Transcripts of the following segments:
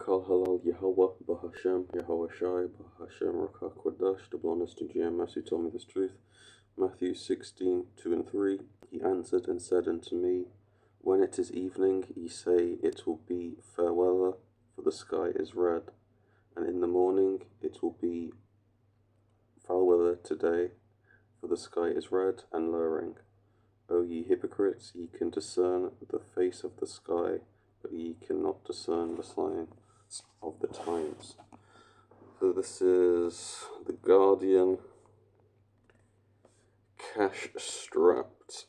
Kal Halal YAHAWAH, BAHASHAM, YAHAWASHI, BAHASHAM, RAWCHAA, QADASH, the blondest and GMS who told me this truth. Matthew 16:2-3. He answered and said unto me, When it is evening, ye say, It will be fair weather, for the sky is red. And in the morning, it will be foul weather today, for the sky is red and lowering. O ye hypocrites, ye can discern the face of the sky, but ye cannot discern the signs of the times. So this is The Guardian. Cash-strapped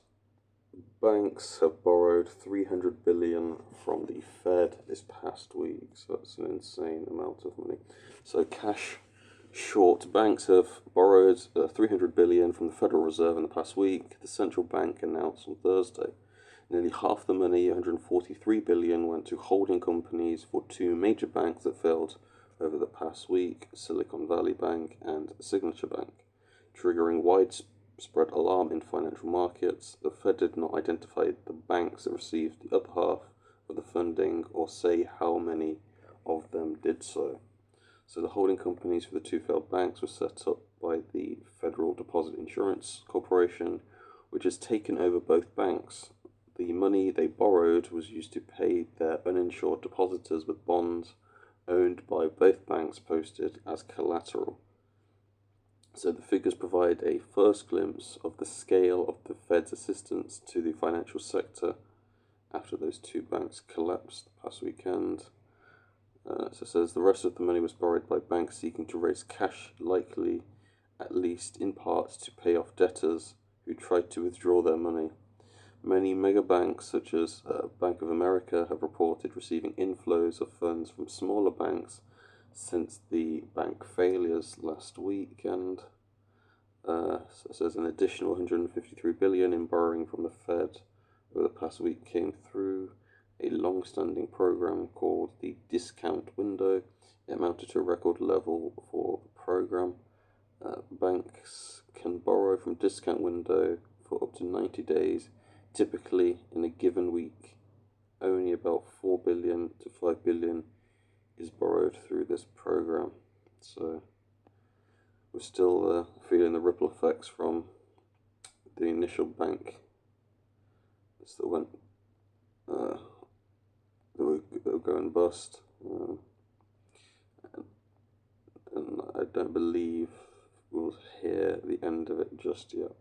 banks have borrowed $300 billion from the Fed this past week. So that's an insane amount of money. So cash-short banks have borrowed $300 billion from the Federal Reserve in the past week. The central bank announced on Thursday. Nearly half the money, $143 billion, went to holding companies for two major banks that failed over the past week, Silicon Valley Bank and Signature Bank, triggering widespread alarm in financial markets. The Fed did not identify the banks that received the other half of the funding or say how many of them did so. So the holding companies for the two failed banks were set up by the Federal Deposit Insurance Corporation, which has taken over both banks. The money they borrowed was used to pay their uninsured depositors with bonds owned by both banks posted as collateral. So the figures provide a first glimpse of the scale of the Fed's assistance to the financial sector after those two banks collapsed past weekend. So it says the rest of the money was borrowed by banks seeking to raise cash, likely at least in part to pay off debtors who tried to withdraw their money. Many mega banks, such as Bank of America, have reported receiving inflows of funds from smaller banks since the bank failures last week, and so it says an additional $153 billion in borrowing from the Fed over the past week came through a long-standing program called the discount window. It amounted to a record level for the program. Banks can borrow from discount window for up to 90 days. Typically, in a given week, only about $4 billion to $5 billion is borrowed through this program. So we're still feeling the ripple effects from the initial bank that went that were going bust, and I don't believe we'll hear the end of it just yet.